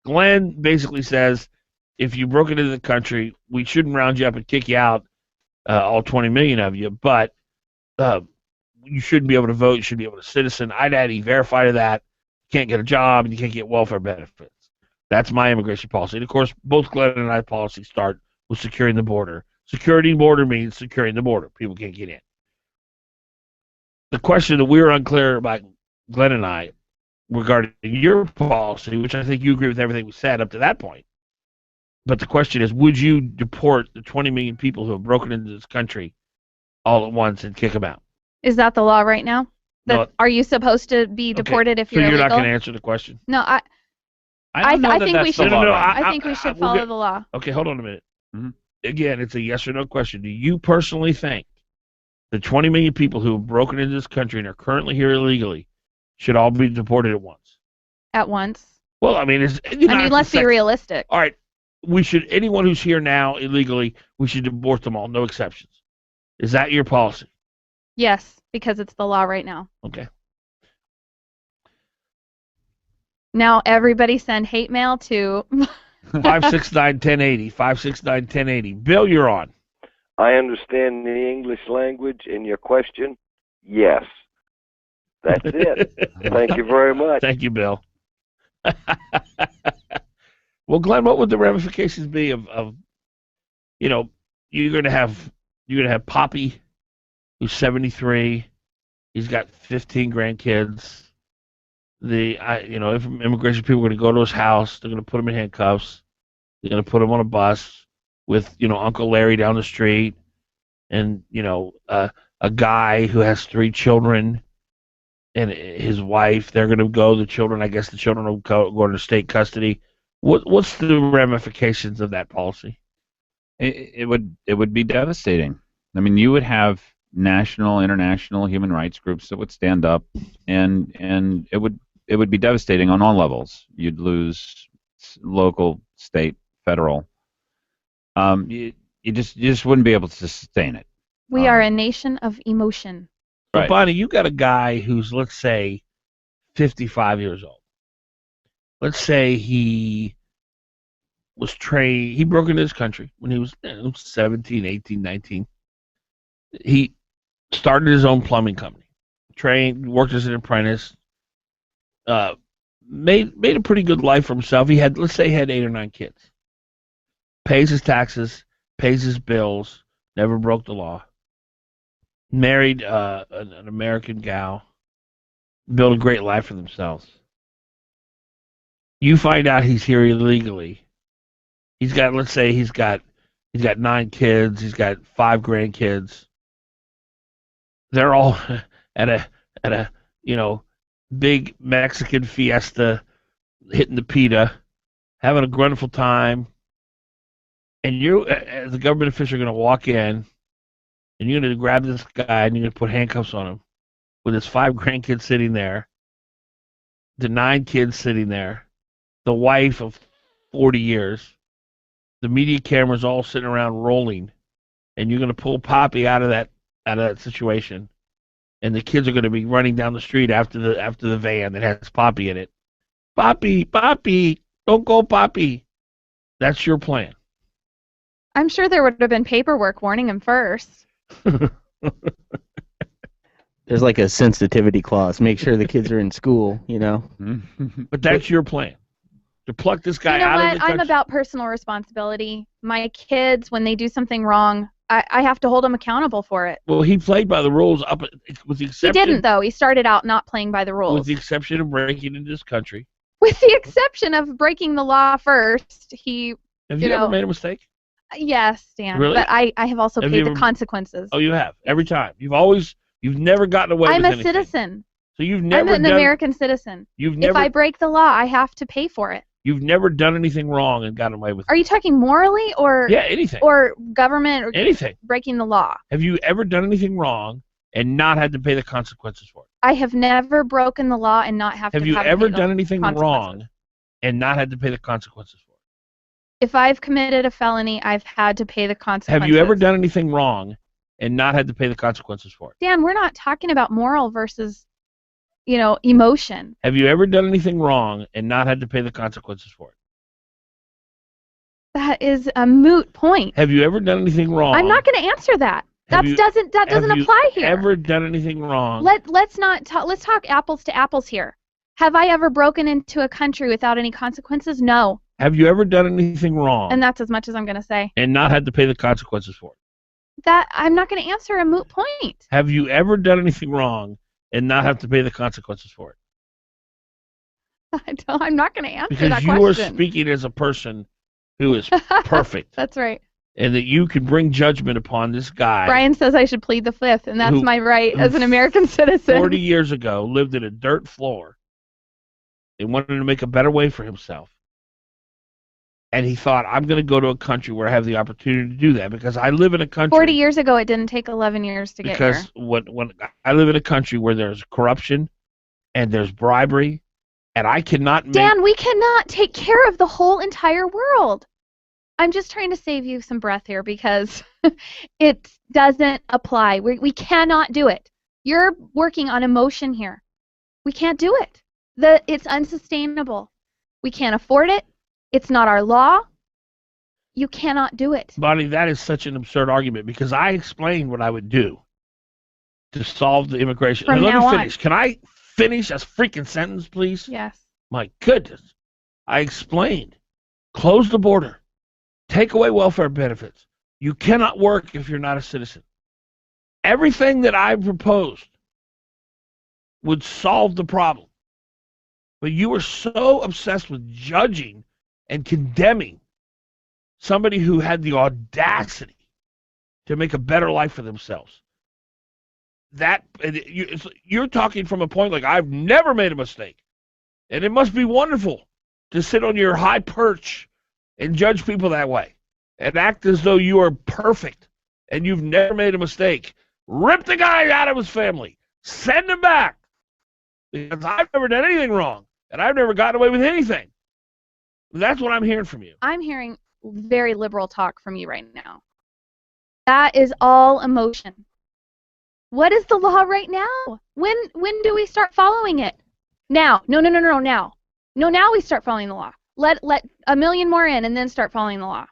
Glenn basically says if you broke into the country, we shouldn't round you up and kick you out, all 20 million of you, but uh, you shouldn't be able to vote. You should be able to citizen. I'd add verify to that. You can't get a job and you can't get welfare benefits. That's my immigration policy. And of course, both Glenn and I policies start with securing the border. Securing the border means securing the border. People can't get in. The question that we were unclear about, Glenn and I, regarding your policy, which I think you agree with everything we said up to that point. But the question is, would you deport the 20 million people who have broken into this country all at once and kick them out? Is that the law right now? No. Are you supposed to be deported if you're illegal? So you're not going to answer the question? No, I think we should. I think we should follow the law. Okay, hold on a minute. Mm-hmm. Again, it's a yes or no question. Do you personally think the 20 million people who have broken into this country and are currently here illegally should all be deported at once? At once? Well, I mean, let's be realistic. All right, anyone who's here now illegally, we should deport them all, no exceptions. Is that your policy? Yes, because it's the law right now. Okay. Now everybody send hate mail to 569-1080. 569-1080. Bill, you're on. I understand the English language in your question. Yes. That's it. Thank you very much. Thank you, Bill. Well, Glenn, what would the ramifications be of you're gonna have Poppy, who's 73. He's got 15 grandkids. If immigration people are going to go to his house, they're going to put him in handcuffs. They're going to put him on a bus with, Uncle Larry down the street, and a guy who has 3 children and his wife. They're going to go. The children will go into state custody. What's the ramifications of that policy? It would be devastating. I mean, you would have national, international human rights groups that would stand up, and it would be devastating on all levels. You'd lose local, state, federal. You just wouldn't be able to sustain it. We are a nation of emotion. Right. Bonnie, you got a guy who's, let's say, 55 years old. Let's say he was trained. He broke into this country when he was 17, 18, 19. He started his own plumbing company. Worked as an apprentice. Made a pretty good life for himself. He had 8 or 9 kids. Pays his taxes, pays his bills, never broke the law. Married an American gal, built a great life for themselves. You find out he's here illegally. He's got 9 kids. He's got 5 grandkids. They're all at a big Mexican fiesta, hitting the pita, having a wonderful time, and you, as a government official, are going to walk in, and you're going to grab this guy and you're going to put handcuffs on him, with his 5 grandkids sitting there, the 9 kids sitting there, the wife of 40 years, the media cameras all sitting around rolling, and you're going to pull Poppy out of that situation. And the kids are going to be running down the street after the van that has Poppy in it. Poppy, don't go, Poppy. That's your plan. I'm sure there would have been paperwork warning him first. There's like a sensitivity clause. Make sure the kids are in school, But that's your plan. To pluck this guy out of the country. I'm about personal responsibility. My kids, when they do something wrong, I have to hold them accountable for it. Well, he played by the rules with the exception. He didn't, though. He started out not playing by the rules. With the exception of breaking into this country. With the exception of breaking the law first, Have you ever made a mistake? Yes, Dan. Really? But I have also paid the consequences. Oh, you have? Every time? You've never gotten away with anything. I'm a citizen. So you've never I'm an American citizen. If I break the law, I have to pay for it. You've never done anything wrong and gotten away with it. Are you talking morally or anything? Or government or anything? Breaking the law. Have you ever done anything wrong and not had to pay the consequences for it? I have never broken the law and not have you ever done anything wrong and not had to pay the consequences for it? If I've committed a felony, I've had to pay the consequences. Have you ever done anything wrong and not had to pay the consequences for it? Dan, we're not talking about moral versus emotion. Have you ever done anything wrong and not had to pay the consequences for it? That is a moot point. Have you ever done anything wrong? I'm not going to answer that. That doesn't apply here. Have you ever done anything wrong? Let's talk apples to apples here. Have I ever broken into a country without any consequences? No. Have you ever done anything wrong? And that's as much as I'm going to say. And not had to pay the consequences for it? That I'm not going to answer a moot point. Have you ever done anything wrong and not have to pay the consequences for it? I'm not going to answer because that you question. are speaking as a person who is perfect. That's right. And that you can bring judgment upon this guy. Brian says I should plead the fifth, and that's my right as an American citizen. 40 years ago, lived in a dirt floor and wanted to make a better way for himself. And he thought, I'm going to go to a country where I have the opportunity to do that because I live in a country. 40 years ago, it didn't take 11 years to get here. Because when I live in a country where there's corruption and there's bribery, and I cannot make... Dan, we cannot take care of the whole entire world. I'm just trying to save you some breath here because it doesn't apply. We cannot do it. You're working on emotion here. We can't do it. It's unsustainable. We can't afford it. It's not our law. You cannot do it. Bonnie, that is such an absurd argument because I explained what I would do to solve the immigration. From Let now me finish. on. Can I finish a freaking sentence, please? Yes. My goodness. I explained. Close the border. Take away welfare benefits. You cannot work if you're not a citizen. Everything that I proposed would solve the problem. But you were so obsessed with judging and condemning somebody who had the audacity to make a better life for themselves. You're talking from a point like, I've never made a mistake. And it must be wonderful to sit on your high perch and judge people that way and act as though you are perfect and you've never made a mistake. Rip the guy out of his family. Send him back. Because I've never done anything wrong and I've never gotten away with anything. That's what I'm hearing from you. I'm hearing very liberal talk from you right now. That is all emotion. What is the law right now? When do we start following it? Now. No, now. No, now we start following the law. Let a million more in and then start following the law.